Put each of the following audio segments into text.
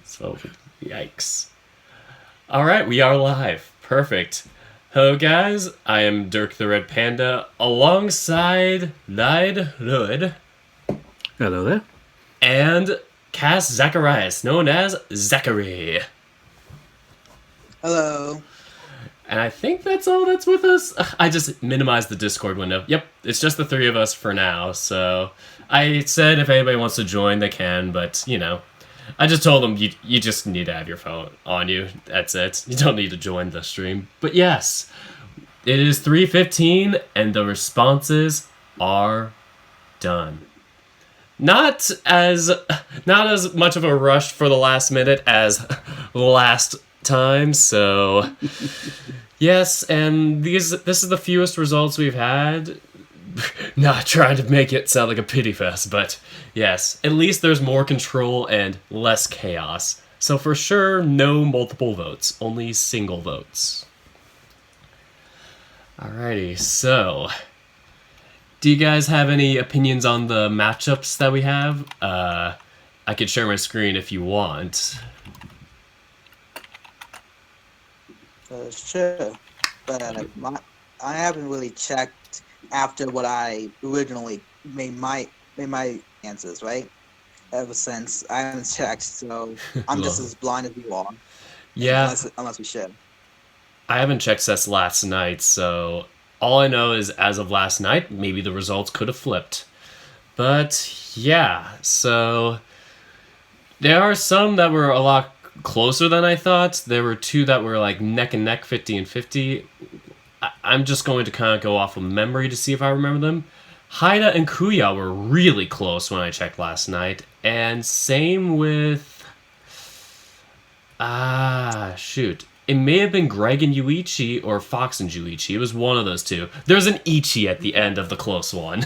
So, yikes. All right, we are live. Perfect. Hello, guys. I am Dirk the Red Panda, alongside Lyde Lud Hello there. and Cass Zacharias, known as Zachary. Hello. And I think that's all that's with us. I just minimized the Discord window. Yep, it's just the three of us for now. So I said if anybody wants to join, they can, but, I just told them you just need to have your phone on you. That's it. You don't need to join the stream. But yes, it is 3:15 and the responses are done. Not as much of a rush for the last minute as last time, so yes, and this is the fewest results we've had. Not trying to make it sound like a pity fest, but yes, at least there's more control and less chaos. So for sure, no multiple votes, only single votes. Alrighty, so do you guys have any opinions on the matchups that we have? I could share my screen if you want. Sure, but I haven't really checked after what I originally made my answers, right? Ever since I haven't checked, so I'm just as blind as you are. Yeah, unless we share. I haven't checked since last night, so all I know is as of last night, maybe the results could have flipped. But yeah, so there are some that were a lot closer than I thought. There were two that were like neck and neck, 50 and 50. I'm just going to kind of go off of memory to see if I remember them. Haida and Kuya were really close when I checked last night. And same with... shoot. It may have been Greg and Yuichi or Fox and Juichi. It was one of those two. There's an Ichi at the end of the close one.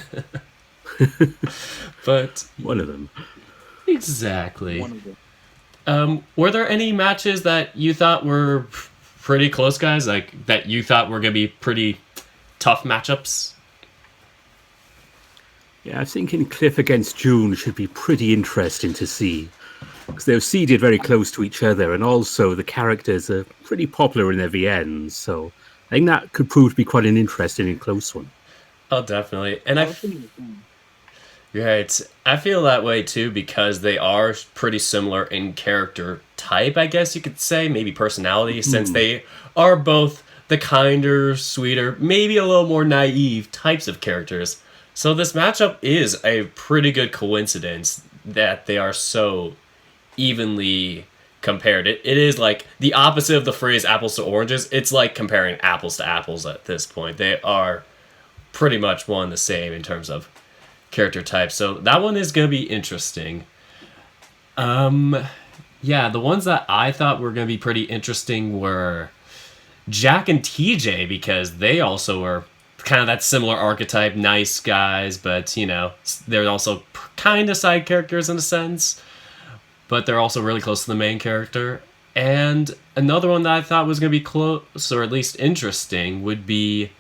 But... One of them. Exactly. One of them. Were there any matches that you thought were pretty close, guys? Like, that you thought were going to be pretty tough matchups? Yeah, I was thinking Cliff against June should be pretty interesting to see. Because they're seated very close to each other, and also the characters are pretty popular in their VNs, so I think that could prove to be quite an interesting and close one. Oh, definitely. And You're right. I feel that way too because they are pretty similar in character type, I guess you could say, maybe personality, since they are both the kinder, sweeter, maybe a little more naive types of characters. So this matchup is a pretty good coincidence that they are so evenly compared. It is like the opposite of the phrase apples to oranges. It's like comparing apples to apples at this point. They are pretty much one and the same in terms of character type. So that one is going to be interesting. Yeah, the ones that I thought were going to be pretty interesting were Jack and TJ, because they also were kind of that similar archetype, nice guys, but, they're also kind of side characters in a sense, but they're also really close to the main character. And another one that I thought was going to be close, or at least interesting, would be,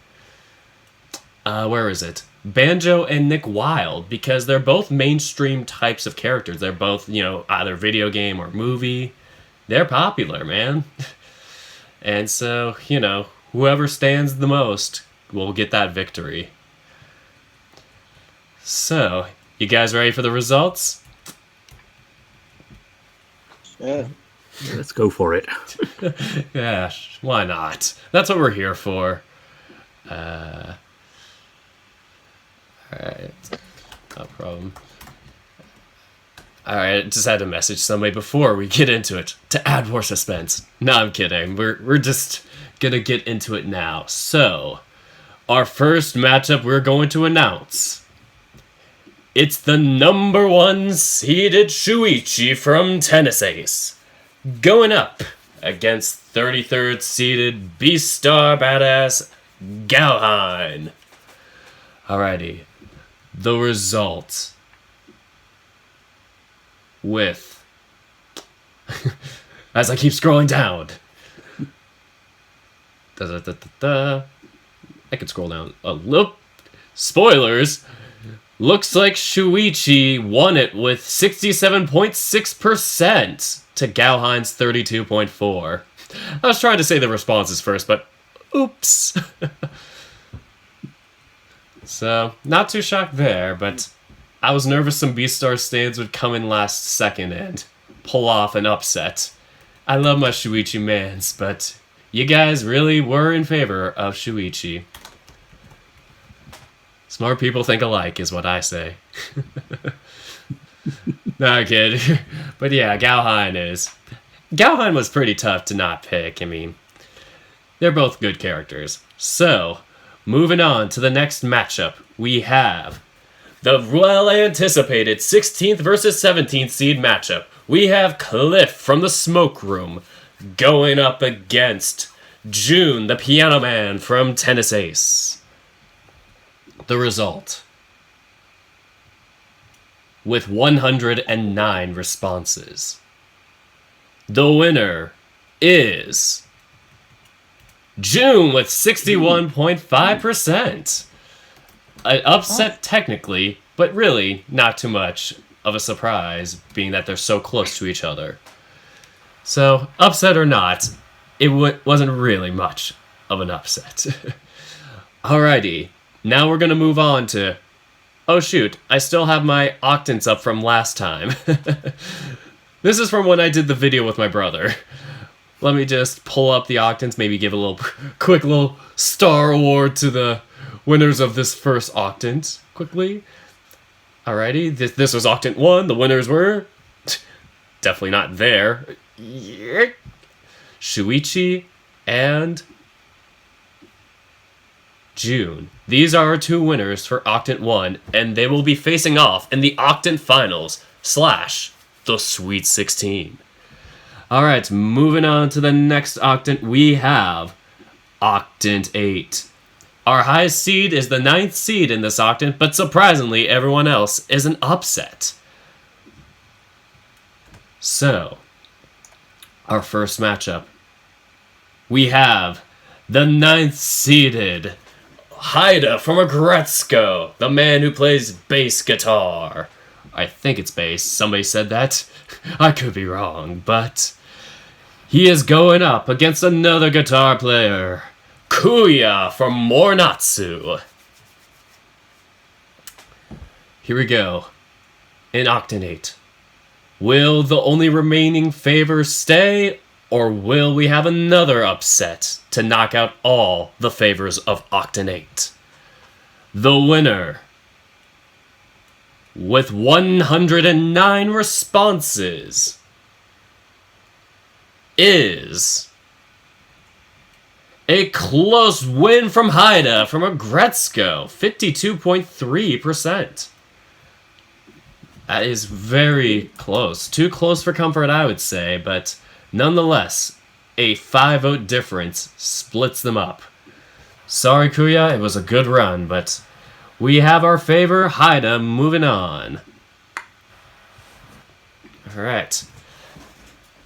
where is it? Banjo and Nick Wilde, because they're both mainstream types of characters. They're both, either video game or movie. They're popular, man. And so, whoever stands the most will get that victory. So, you guys ready for the results? Yeah. Let's go for it. Yeah, why not? That's what we're here for. Alright, no problem. Alright, just had to message somebody before we get into it to add more suspense. No, I'm kidding. We're just gonna get into it now. So, our first matchup we're going to announce. It's the number 1 seeded Shuichi from Tennessee going up against 33rd seeded Beastar Badass Galheim. Alrighty. The result with as I keep scrolling down. I could scroll down a little. Spoilers. Looks like Shuichi won it with 67.6% to Gauhein's 32.4%. I was trying to say the responses first, but oops. So, not too shocked there, but I was nervous some Beastar stands would come in last second and pull off an upset. I love my Shuichi mans, but you guys really were in favor of Shuichi. Smart people think alike, is what I say. No, kid. But yeah, Gauhein was pretty tough to not pick. I mean, they're both good characters. So, moving on to the next matchup, we have the well-anticipated 16th versus 17th seed matchup. We have Cliff from the Smoke Room going up against June, the Piano Man from Tennis Ace. The result, with 109 responses, the winner is June with 61.5%. An upset technically, but really not too much of a surprise, being that they're so close to each other. So, upset or not, it wasn't really much of an upset. Alrighty. Now we're going to move on to... Oh shoot, I still have my octants up from last time. This is from when I did the video with my brother. Let me just pull up the octants, maybe give a little quick little star award to the winners of this first octant, quickly. Alrighty, this was octant 1, the winners were... definitely not there. Shuichi and... June. These are our two winners for Octant 1, and they will be facing off in the Octant Finals / the Sweet 16. Alright, moving on to the next Octant, we have Octant 8. Our highest seed is the 9th seed in this Octant, but surprisingly, everyone else is an upset. So, our first matchup, we have the 9th seeded Haida from Agretzko, the man who plays bass guitar. I think it's bass. Somebody said that. I could be wrong, but he is going up against another guitar player, Kuya from Mornatsu. Here we go. In Octant 8. Will the only remaining favor stay, or will we have another upset to knock out all the favors of Octant 8? The winner, with 109 responses, is a close win from Haida from Agretzko, 52.3%. That is very close. Too close for comfort, I would say, but nonetheless, a 5-vote difference splits them up. Sorry, Kuya, it was a good run, but we have our favor, Haida, moving on. Alright.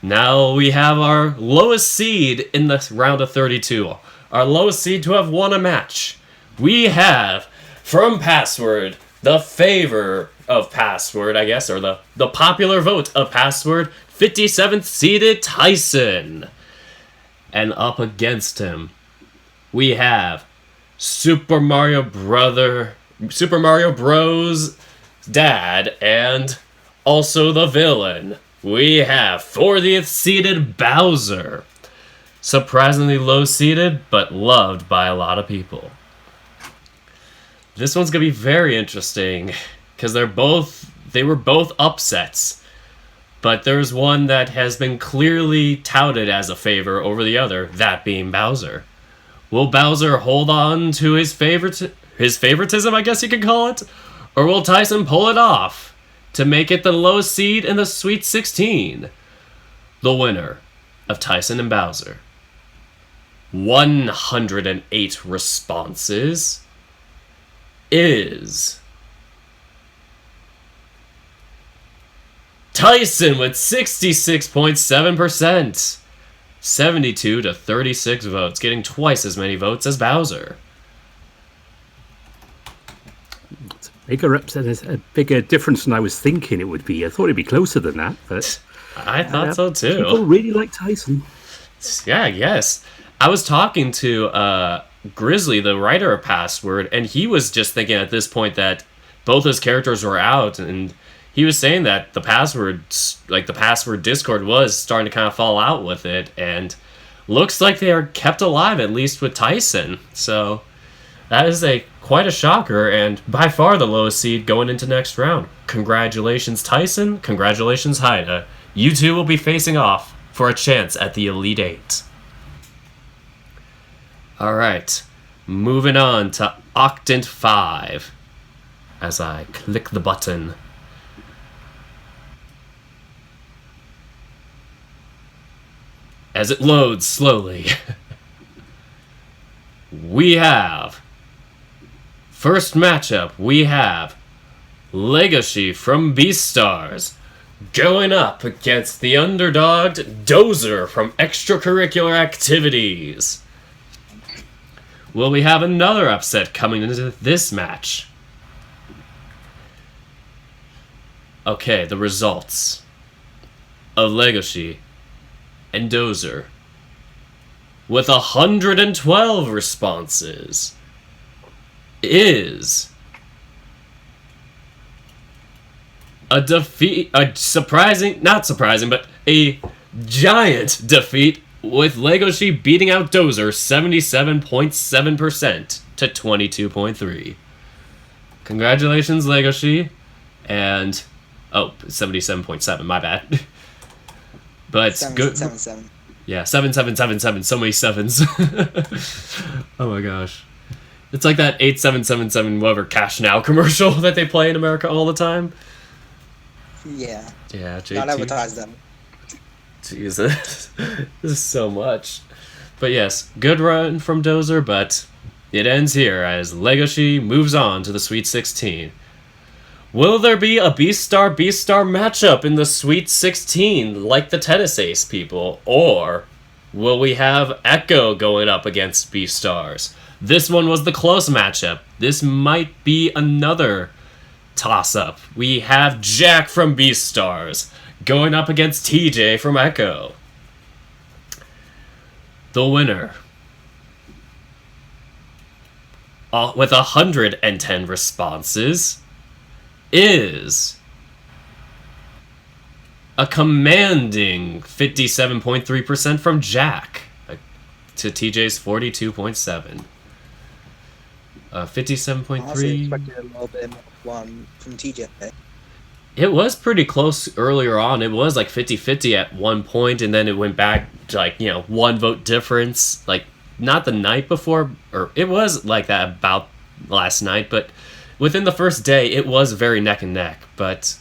Now we have our lowest seed in the round of 32. Our lowest seed to have won a match. We have, from Password, the favor of Password, I guess, or the popular vote of Password, 57th seeded Tyson. And up against him, we have Super Mario Bros. Dad, and also the villain. We have 40th seeded Bowser. Surprisingly low seeded, but loved by a lot of people. This one's gonna be very interesting, because they were both upsets. But there's one that has been clearly touted as a favor over the other, that being Bowser. Will Bowser hold on to his favoritism, I guess you could call it? Or will Tyson pull it off to make it the lowest seed in the Sweet 16? The winner of Tyson and Bowser, 108 responses, is Tyson with 66.7%. 72 to 36 votes, getting twice as many votes as Bowser. Bigger upset is a bigger difference than I was thinking it would be. I thought it'd be closer than that, but I thought so too. people really like Tyson. Yeah, yes. I was talking to Grizzly, the writer of Password, and he was just thinking at this point that both his characters were out, and he was saying that the Password Discord was starting to kind of fall out with it, and looks like they are kept alive, at least with Tyson. So that is quite a shocker, and by far the lowest seed going into next round. Congratulations, Tyson. Congratulations, Haida. You two will be facing off for a chance at the Elite Eight. Alright, moving on to Octant 5. As I click the button. As it loads slowly. We have... First matchup, we have Legacy from Beastars going up against the underdogged Dozer from Extracurricular Activities. Will we have another upset coming into this match? Okay, the results of Legacy and Dozer with 112 responses is a defeat, not surprising, but a giant defeat with Legacy beating out Dozer 77.7% to 22.3. Congratulations, Legacy, and 77.7, my bad. But good. 777. Yeah, 7777, so many sevens. Oh my gosh. It's like that 8777 whatever cash now commercial that they play in America all the time. Yeah. Yeah, JT. Not advertise them. Jesus. This is so much. But yes, good run from Dozer, but it ends here as Legacy moves on to the Sweet 16. Will there be a Beastar matchup in the Sweet 16 like the Tennis Ace people? Or will we have Echo going up against Beastars? This one was the close matchup. This might be another toss-up. We have Jack from Beastars going up against TJ from Echo. The winner, with 110 responses, is a commanding 57.3% from Jack to TJ's 42.7. 57.3. Honestly, expected a little bit more from TJ. It was pretty close earlier on. It was like 50-50 at one point, and then it went back to like, one vote difference. Like, not the night before, or it was like that about last night, but within the first day, it was very neck and neck. But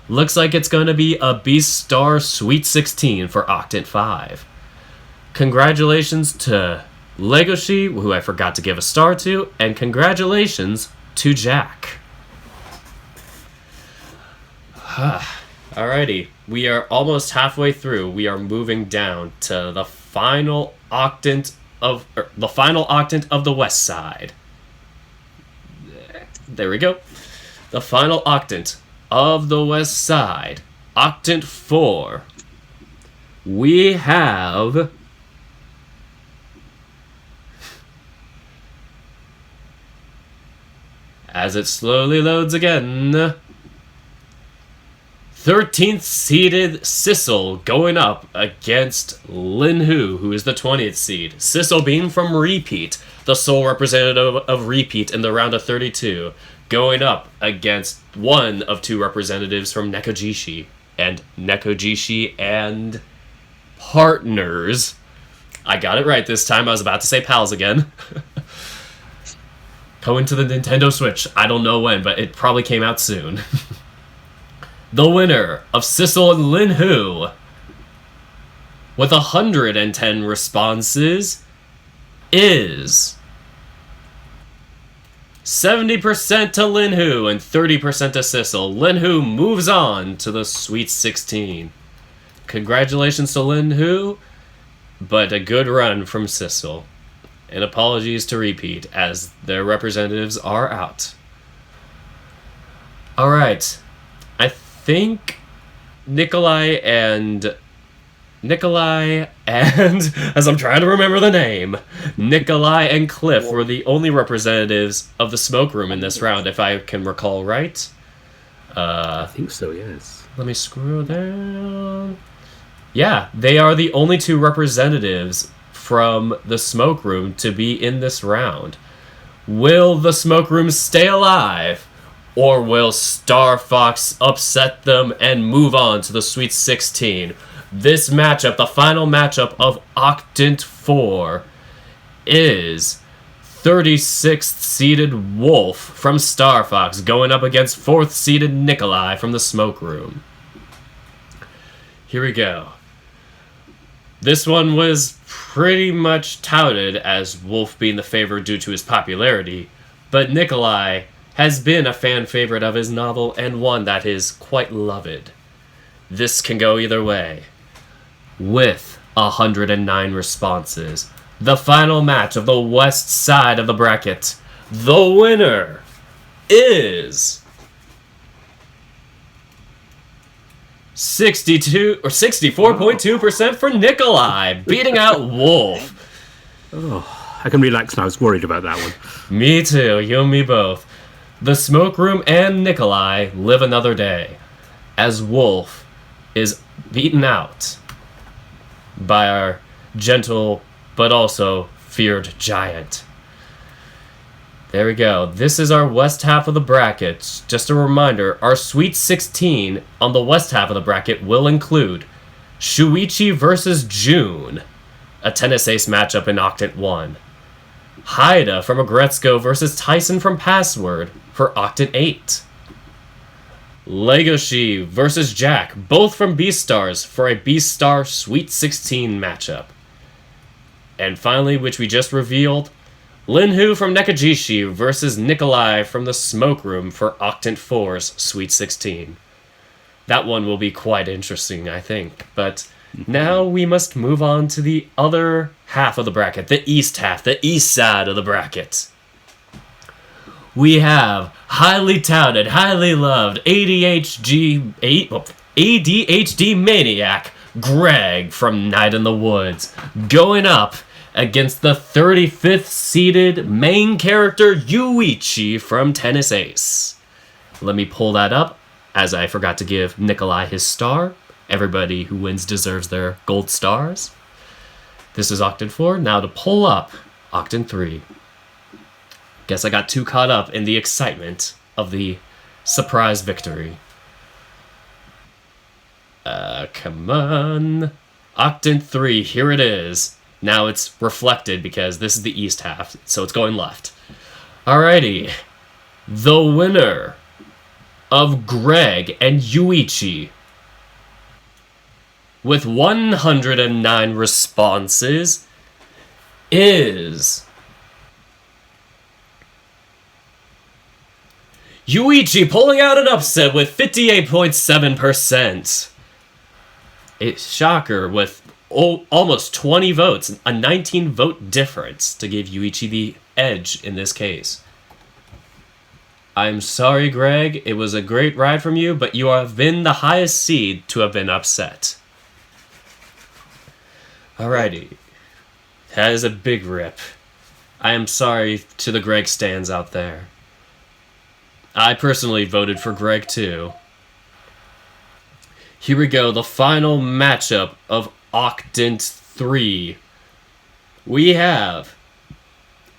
looks like it's going to be a Beastar Sweet 16 for Octant 5. Congratulations to Legacy, who I forgot to give a star to, and congratulations to Jack. Alrighty, we are almost halfway through. We are moving down to the final octant of the West Side. There we go. The final octant of the West Side, Octant 4. We have as it slowly loads again, 13th seeded Sissel going up against Linhu, who is the 20th seed. Sissel being from Repeat, the sole representative of Repeat in the round of 32, going up against one of two representatives from Nekojishi. And Nekojishi and partners. I got it right this time. I was about to say pals again. Going to the Nintendo Switch. I don't know when, but it probably came out soon. The winner of Sissel and Linhu, with 110 responses, is 70% to Linhu and 30% to Sissel. Linhu moves on to the Sweet 16. Congratulations to Linhu, but a good run from Sissel. And apologies to Repeat, as their representatives are out. All right. I think Nikolai and as I'm trying to remember the name, Nikolai and Cliff were the only representatives of the smoke room in this round, if I can recall right. I think so, yes. Let me scroll down. Yeah, they are the only two representatives from the smoke room to be in this round. Will the smoke room stay alive? Or will Star Fox upset them and move on to the Sweet 16? This matchup, the final matchup of Octant 4, is 36th seeded Wolf from Star Fox going up against 4th seeded Nikolai from the Smoke Room. Here we go. This one was pretty much touted as Wolf being the favorite due to his popularity, but Nikolai has been a fan favorite of his novel and one that is quite loved. This can go either way. With 109 responses, the final match of the west side of the bracket, the winner is 64.2% for Nikolai, beating out Wolf. Oh, I can relax now. I was worried about that one. Me too, you and me both. The Smoke Room and Nikolai live another day, as Wolf is beaten out by our gentle but also feared giant. There we go. This is our west half of the bracket. Just a reminder, our Sweet 16 on the west half of the bracket will include Shuichi versus June, a tennis ace matchup in Octant 1. Haida from Agretzko versus Tyson from Password for Octant 8. Legoshi versus Jack, both from Beastars, for a Beastar Sweet 16 matchup. And finally, which we just revealed, Linhu from Nekajishi versus Nikolai from the Smoke Room for Octant 4's Sweet 16. That one will be quite interesting, I think. But now we must move on to the other half of the bracket, the east half, the east side of the bracket. We have highly touted, highly loved ADHD maniac Greg from Night in the Woods going up against the 35th seeded main character Yuichi from Tennis Ace. Let me pull that up, as I forgot to give Nikolai his star. Everybody who wins deserves their gold stars. This is Octant 4. Now to pull up Octant 3. Guess I got too caught up in the excitement of the surprise victory. Come on. Octant 3, here it is. Now it's reflected because this is the east half, so it's going left. Alrighty. The winner of Greg and Yuichi with 109 responses is Yuichi, pulling out an upset with 58.7%. A shocker with almost 20 votes, a 19-vote difference to give Yuichi the edge in this case. I'm sorry, Greg. It was a great ride from you, but you have been the highest seed to have been upset. Alrighty. That is a big rip. I am sorry to the Greg stans out there. I personally voted for Greg too. Here we go, the final matchup of Octant 3. We have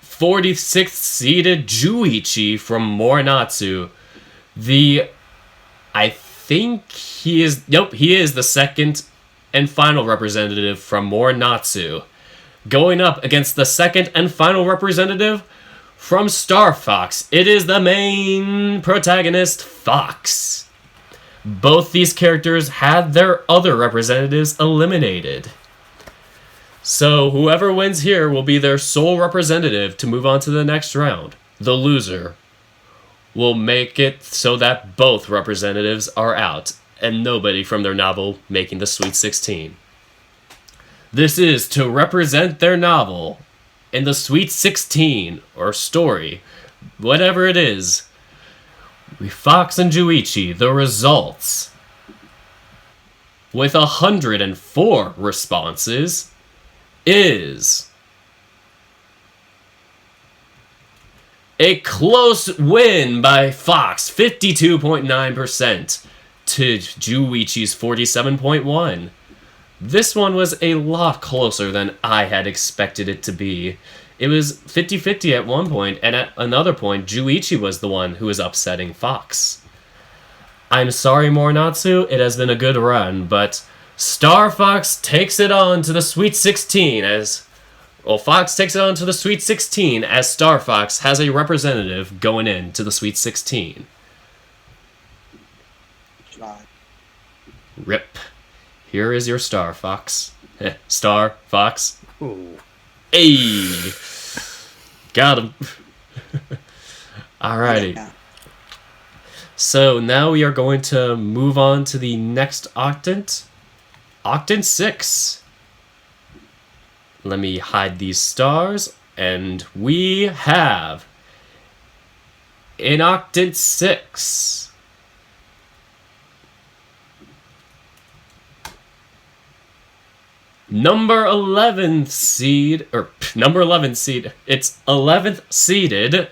46th seeded Juichi from Morinatsu. I think he is the second and final representative from Morinatsu. Going up against the second and final representative from Star Fox. It is the main protagonist, Fox. Both these characters had their other representatives eliminated. So whoever wins here will be their sole representative to move on to the next round. The loser will make it so that both representatives are out, and nobody from their novel making the Sweet 16. This is to represent their novel in the Sweet 16, or story, whatever it is. Fox and Juichi, the results. With 104 responses, is a close win by Fox, 52.9% to Juichi's 47.1%. This one was a lot closer than I had expected it to be. It was 50-50 at one point, and at another point, Juichi was the one who was upsetting Fox. I'm sorry, Morinatsu, it has been a good run, but Star Fox takes it on to the Sweet 16 as... Well, Fox takes it on to the Sweet 16 as Star Fox has a representative going into the Sweet 16. Rip. Here is your Star Fox. Star Fox. Ooh. Hey! Got him. Alrighty. Yeah. So now we are going to move on to the next octant. Octant 6. Let me hide these stars. And we have... in octant 6... number 11 seed... number 11 seed... It's 11th seeded...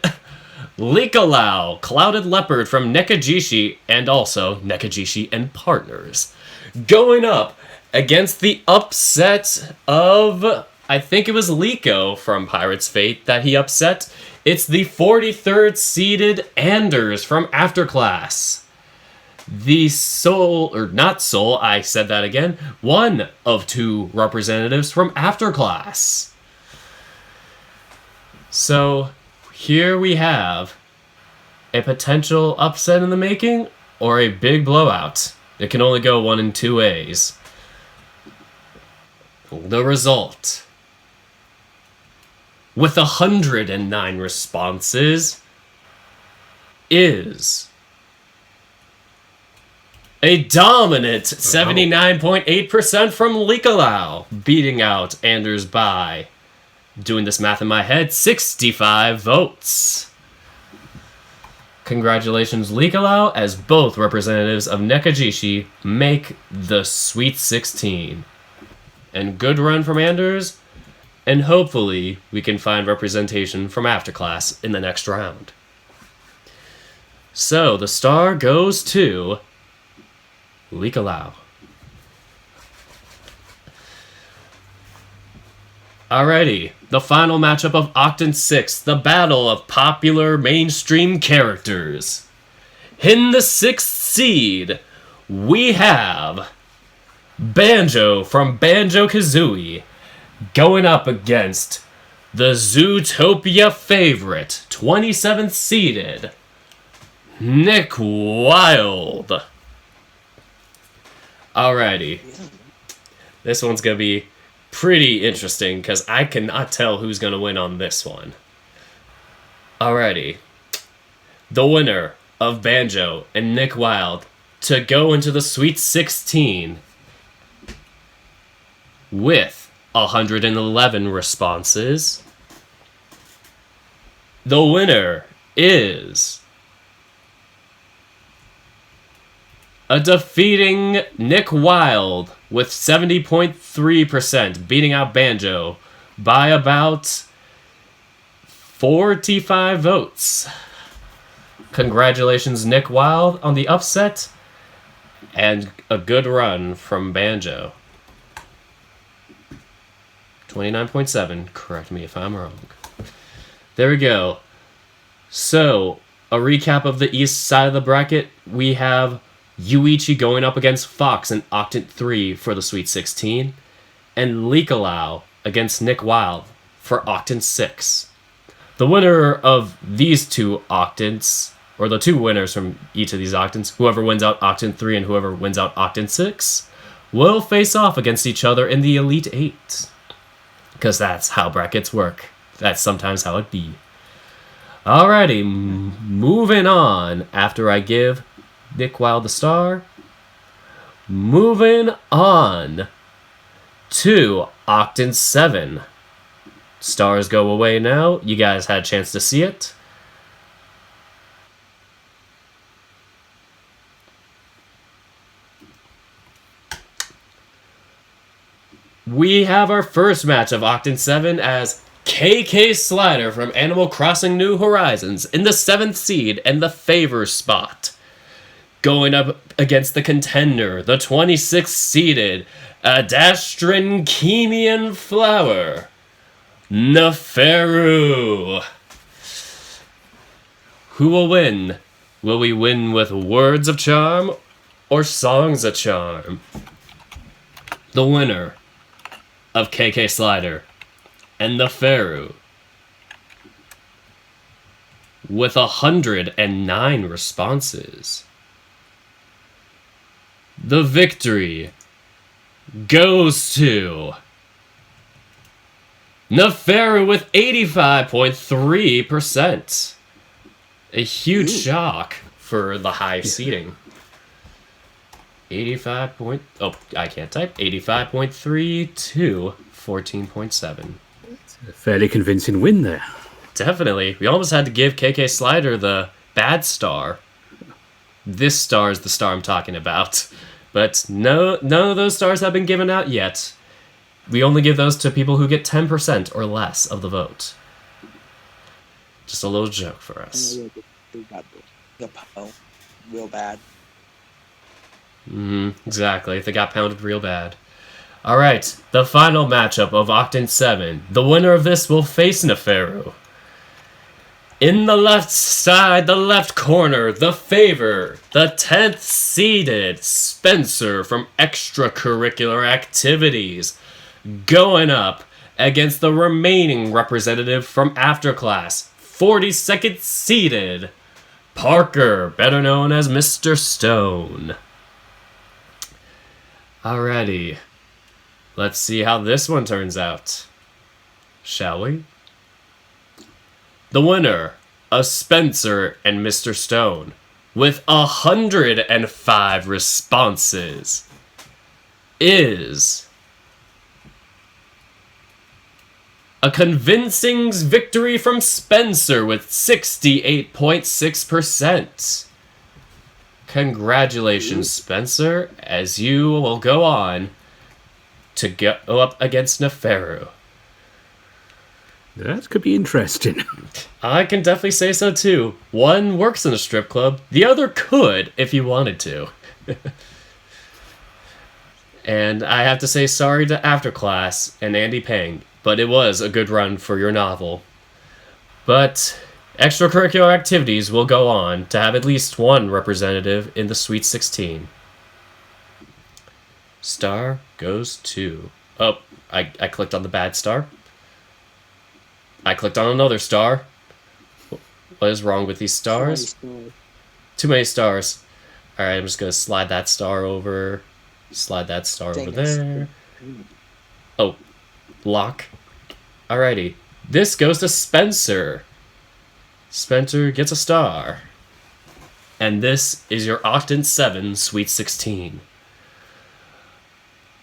Likalau, Clouded Leopard from Nekajishi, and also Nekajishi and Partners. Going up against the upset of, I think it was Liko from Pirate's Fate that he upset. It's the 43rd seeded Anders from Afterclass. The I said that again, one of two representatives from Afterclass. So... here we have a potential upset in the making or a big blowout. It can only go one in two ways. The result. With 109 responses is a dominant 79.8% from Likalau, beating out Anders by... doing this math in my head, 65 votes. Congratulations, Likalau, as both representatives of Nekajishi make the Sweet 16. And good run from Anders, and hopefully we can find representation from Afterclass in the next round. So, the star goes to Likalau. Alrighty, the final matchup of Octant 6, the battle of popular mainstream characters. In the 6th seed, we have Banjo from Banjo-Kazooie going up against the Zootopia favorite, 27th seeded, Nick Wilde. Alrighty, this one's gonna be pretty interesting, because I cannot tell who's going to win on this one. Alrighty. The winner of Banjo and Nick Wilde to go into the Sweet 16 with 111 responses. The winner is... a defeating Nick Wilde with 70.3%, beating out Banjo by about 45 votes. Congratulations, Nick Wilde, on the upset, and a good run from Banjo. 29.7, correct me if I'm wrong. There we go. So, a recap of the east side of the bracket, we have Yuichi going up against Fox in Octant 3 for the Sweet 16, and Likalau against Nick Wilde for Octant 6. The winner of these two Octants, or the two winners from each of these Octants, whoever wins out Octant 3 and whoever wins out Octant 6, will face off against each other in the Elite 8. Because that's how brackets work. That's sometimes how it be. Alrighty, moving on after I give Nick Wilde the star. Moving on to Octant 7. Stars go away now. You guys had a chance to see it. we have our first match of Octant 7 as KK Slider from Animal Crossing New Horizons in the 7th seed and the favor spot. Going up against the contender, the 26th seeded Adastrin Kemian Flower, Neferu. Who will win? Will we win with words of charm or songs of charm? The winner of KK Slider and Neferu with 109 responses. The victory goes to Neferu with 85.3%. A huge shock for the high seeding. 85 point... Oh, I can't type. 85.3 to 14.7. A fairly convincing win there. Definitely. We almost had to give KK Slider the bad star. This star is the star I'm talking about. But no, none of those stars have been given out yet. We only give those to people who get 10% or less of the vote. Just a little joke for us. Real bad. Exactly. They got pounded real bad. Alright, the final matchup of Octant 7. The winner of this will face Neferu. In the left side, the left corner, the favor, the 10th seeded Spencer from Extracurricular Activities, going up against the remaining representative from Afterclass, 42nd seeded Parker, better known as Mr. Stone. Alrighty, let's see how this one turns out, shall we? The winner of Spencer and Mr. Stone, with 105 responses, is a convincing victory from Spencer with 68.6%. Congratulations, Spencer, as you will go on to go up against Neferu. That could be interesting. I can definitely say so too. One works in a strip club, the other could if you wanted to. And I have to say sorry to Afterclass and Andy Pang, but it was a good run for your novel. But extracurricular activities will go on to have at least one representative in the Sweet 16. Star goes to... Oh, I clicked on the bad star. I clicked on another star. What is wrong with these stars? Too many stars. Alright, I'm just going to slide that star over. Slide that star over there. Oh, lock. Alrighty. This goes to Spencer. Spencer gets a star. And this is your Octant 7 Sweet 16.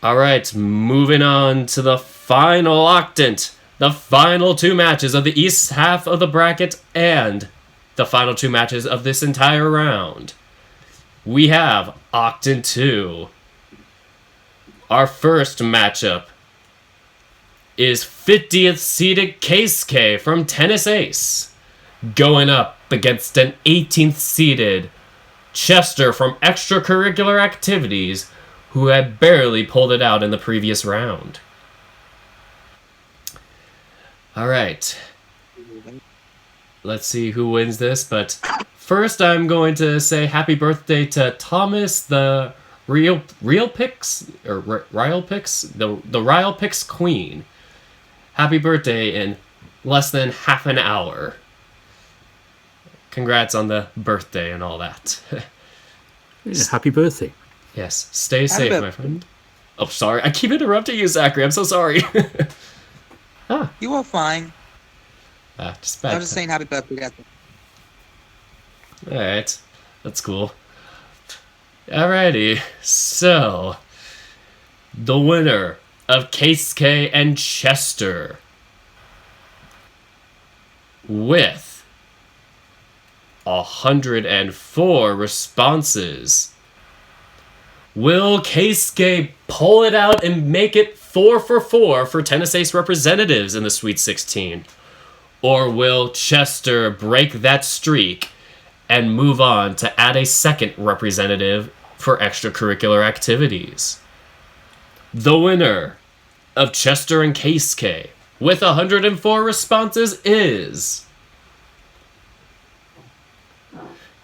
Alright, moving on to the final Octant. The final two matches of the East half of the bracket and the final two matches of this entire round. We have Octant 2. Our first matchup is 50th seeded Case K from Tennis Ace, going up against an 18th seeded Chester from Extracurricular Activities, who had barely pulled it out in the previous round. Alright. Let's see who wins this, but first I'm going to say happy birthday to Thomas, the Real Pix, or Ryle Pix, the Ryle Pix Queen. Happy birthday in less than half an hour. Congrats on the birthday and all that. Yeah, happy birthday. Yes, stay safe, my friend. Oh, sorry, I keep interrupting you, Zachary. I'm so sorry. You are fine. Just bad. I'm just saying happy birthday. Alright, that's cool. Alrighty, so the winner of Case K and Chester with 104 responses Will Keisuke pull it out and make it 4 for Tennis Ace representatives in the Sweet 16? Or will Chester break that streak and move on to add a second representative for extracurricular activities? The winner of Chester and Keisuke with 104 responses is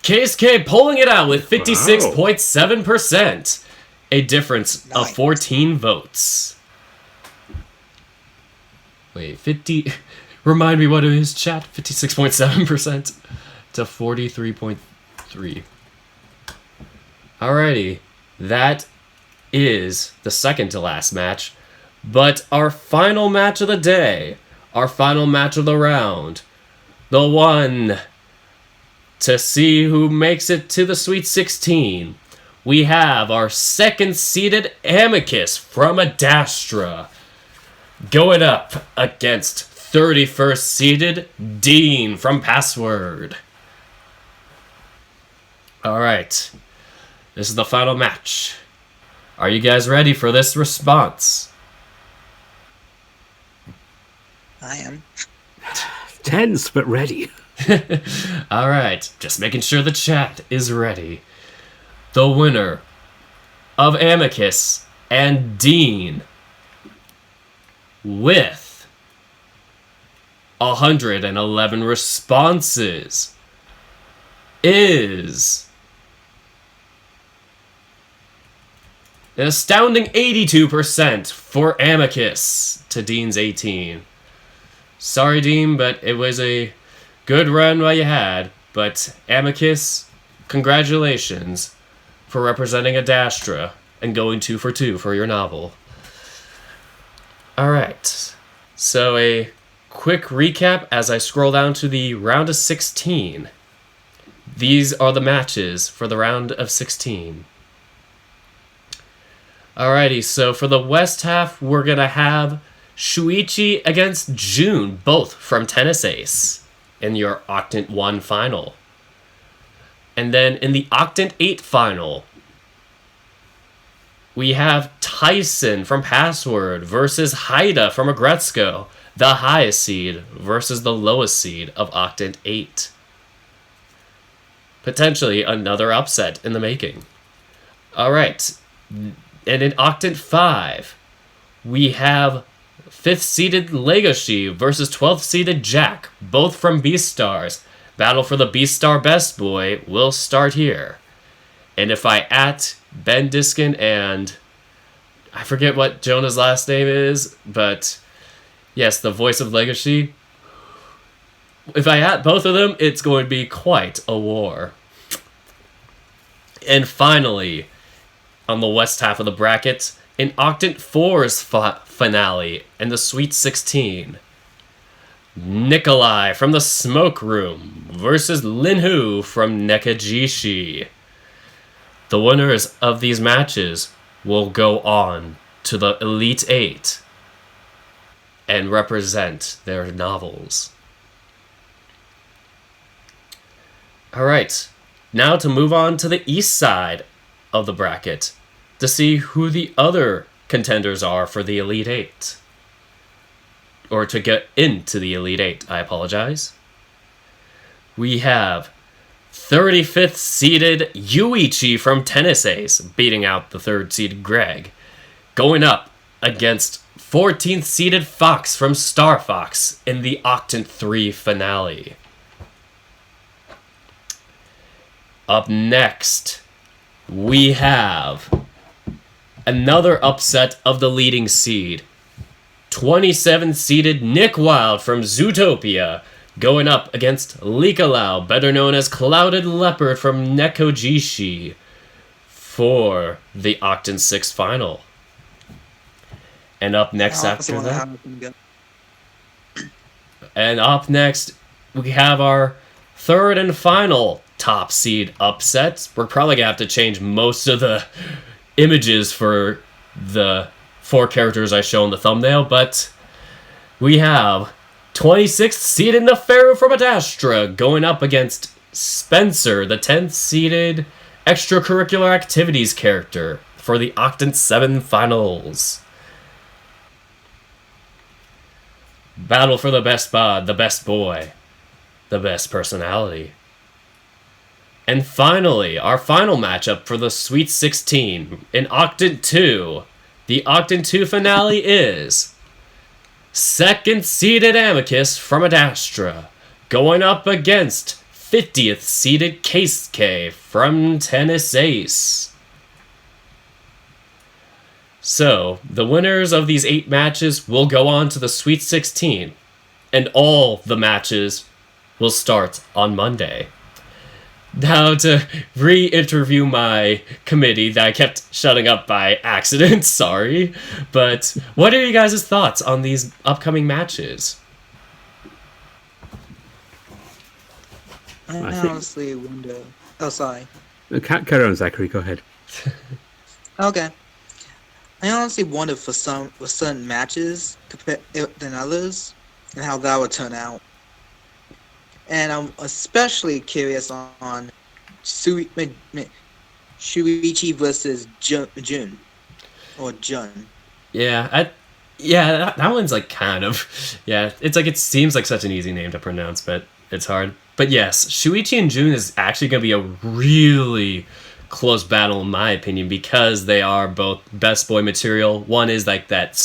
Keisuke, pulling it out with 56.7%, a difference of 14 votes. Wait, 50... Remind me what it is, chat. 56.7% to 43.3. Alrighty, that is the second to last match. But our final match of the day, our final match of the round, the one to see who makes it to the Sweet 16, we have our second-seeded Amicus from Adastra going up against 31st seeded Dean from Password. Alright, this is the final match. Are you guys ready for this response? I am. Tense, but ready. Alright, just making sure the chat is ready. The winner of Amicus and Dean with 111 responses is an astounding 82% for Amicus to Dean's 18. Sorry, Dean, but it was a good run while you had. But Amicus, congratulations for representing Adastra and going 2 for 2 for your novel. Alright, so a quick recap as I scroll down to the round of 16. These are the matches for the round of 16. Alrighty, so for the West half, we're going to have Shuichi against June, both from Tennis Ace, in your Octant 1 final. And then in the Octant 8 final, we have Tyson from Password versus Haida from Agretzko, the highest seed versus the lowest seed of Octant 8. Potentially another upset in the making. Alright, and in Octant 5, we have 5th seeded Legoshi versus 12th seeded Jack, both from Beastars. Battle for the Beastar Best Boy will start here. And if I at Ben Diskin and I forget what Jonah's last name is, but yes, the voice of Legacy. If I at both of them, it's going to be quite a war. And finally, on the west half of the bracket, in Octant 4's finale in the Sweet 16, Nikolai from the Smoke Room versus Linhu from Nekajishi. The winners of these matches will go on to the Elite 8 and represent their novels. Alright, now to move on to the east side of the bracket to see who the other contenders are for the Elite 8. Or to get into the Elite 8, I apologize. We have 35th seeded Yuichi from Tennis Ace beating out the 3rd seeded Greg, going up against 14th seeded Fox from Star Fox in the Octant 3 finale. Up next, we have another upset of the leading seed. 27th seeded Nick Wild from Zootopia going up against Likalau, better known as Clouded Leopard from Nekojishi, for the Octant 6 final. And up next after that... And up next, we have our third and final top seed upset. We're probably going to have to change most of the images for the 4 characters I show in the thumbnail, but we have 26th seeded Neferu from Adastra going up against Spencer, the 10th seeded extracurricular activities character for the Octant 7 finals. Battle for the best bod, the best boy, the best personality. And finally, our final matchup for the Sweet 16 in Octant 2. The Octant 2 finale is second seeded Amicus from Adastra going up against 50th seeded Case K from Tennis Ace. So, the winners of these 8 matches will go on to the Sweet 16, and all the matches will start on Monday. Now, to re-interview my committee that I kept shutting up by accident, sorry, but what are you guys' thoughts on these upcoming matches? I honestly wonder. Oh, sorry. Carry on, Zachary. Go ahead. Okay. I honestly wonder for certain matches than others, and how that would turn out. And I'm especially curious on Shuichi versus Jun. Or Jun. Yeah, that one's like kind of... Yeah, it's like it seems like such an easy name to pronounce, but it's hard. But yes, Shuichi and Jun is actually going to be a really close battle in my opinion because they are both best boy material. One is like that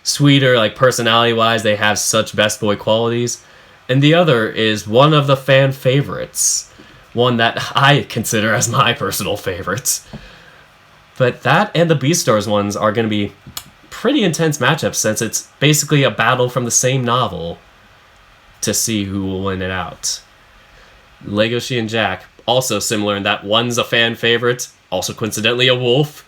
sweeter, like personality-wise, they have such best boy qualities. And the other is one of the fan favorites. One that I consider as my personal favorites. But that and the Beastars ones are going to be pretty intense matchups since it's basically a battle from the same novel to see who will win it out. Legoshi and Jack, also similar in that one's a fan favorite, also coincidentally a wolf,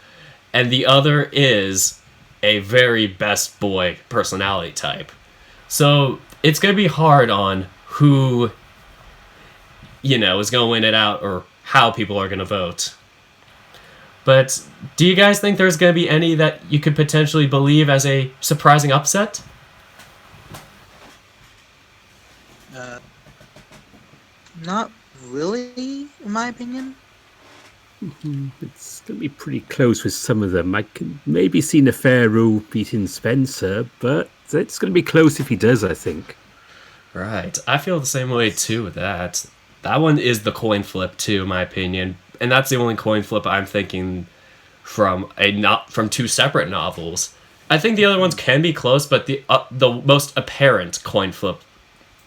and the other is a very best boy personality type. So it's going to be hard on who, is going to win it out or how people are going to vote. But do you guys think there's going to be any that you could potentially believe as a surprising upset? Not really, in my opinion. It's going to be pretty close with some of them. I can maybe see Neferu beating Spencer, but it's going to be close if he does, I think. Right. I feel the same way, too, with that. That one is the coin flip, too, in my opinion. And that's the only coin flip I'm thinking from two separate novels. I think the other ones can be close, but the most apparent coin flip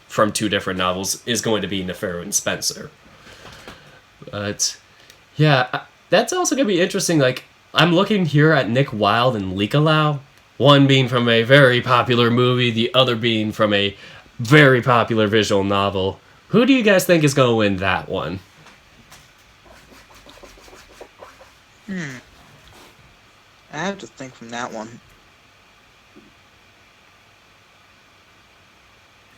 from two different novels is going to be Neferu and Spencer. But yeah, that's also going to be interesting. Like, I'm looking here at Nick Wilde and Lika Lau, one being from a very popular movie, the other being from a very popular visual novel. Who do you guys think is going to win that one? I have to think from that one.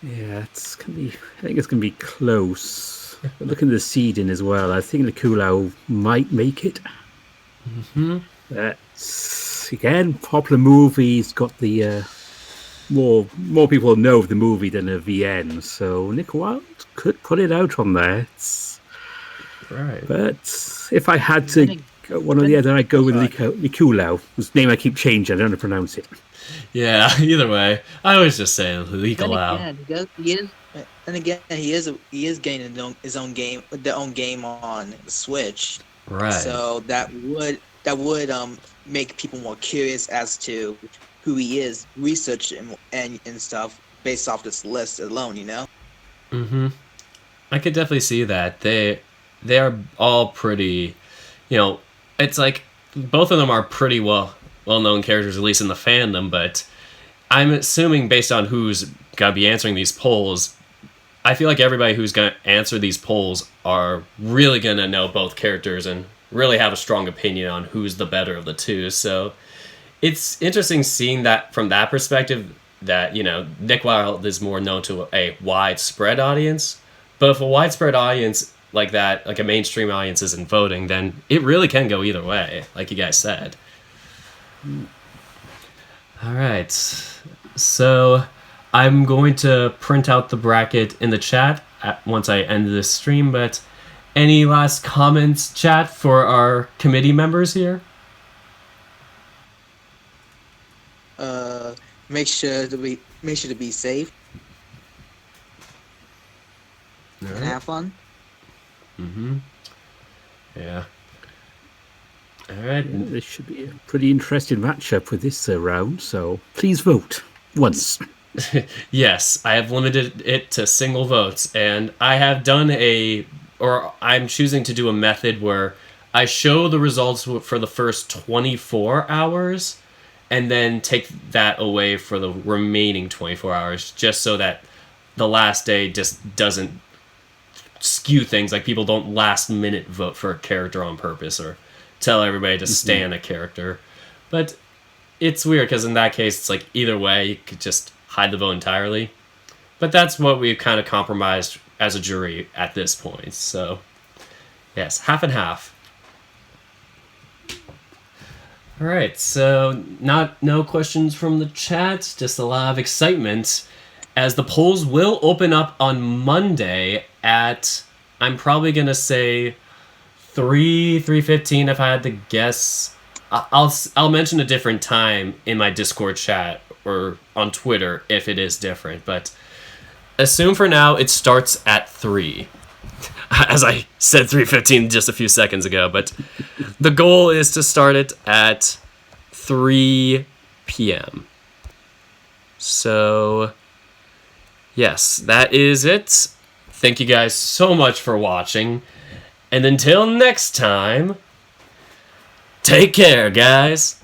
Yeah, I think it's gonna be close. Looking at the seeding as well, I think the Kulau might make it. That's again popular movies. Got the more people know of the movie than a VN, so Nick Wilde could put it out on there. Right. But if I had to go one or the other, I'd go with Nikulau, whose name I keep changing. I don't know how to pronounce it. Yeah, either way, I always just say Lika Lau. And again, he is gaining his own game on the Switch. Right. So that would make people more curious as to who he is, research and stuff based off this list alone. I could definitely see that they are all pretty. It's like both of them are pretty well-known characters, at least in the fandom, but I'm assuming based on who's going to be answering these polls, I feel like everybody who's going to answer these polls are really going to know both characters and really have a strong opinion on who's the better of the two. So it's interesting seeing that from that perspective that, Nick Wilde is more known to a widespread audience, but if a widespread audience like that, like a mainstream audience isn't voting, then it really can go either way, like you guys said. All right, so I'm going to print out the bracket in the chat once I end this stream, but any last comments, chat, for our committee members here? Uh, make sure to be safe All and right. have fun. Mm-hmm. Yeah. All right. Yeah, this should be a pretty interesting matchup with this round. So please vote once. Yes, I have limited it to single votes, and I have done or I'm choosing to do a method where I show the results for the first 24 hours and then take that away for the remaining 24 hours, just so that the last day just doesn't skew things. Like, people don't last minute vote for a character on purpose or tell everybody to stand a character. But it's weird because in that case, it's like either way, you could just hide the vote entirely. But that's what we've kind of compromised as a jury at this point. So, yes, half and half. All right, so no questions from the chat, just a lot of excitement, as the polls will open up on Monday at, I'm probably gonna say 3:15 if I had to guess. I'll mention a different time in my Discord chat or on Twitter if it is different, but assume for now it starts at 3. As I said 3:15 just a few seconds ago, but the goal is to start it at 3 p.m. So, yes, that is it. Thank you guys so much for watching. And until next time, take care, guys.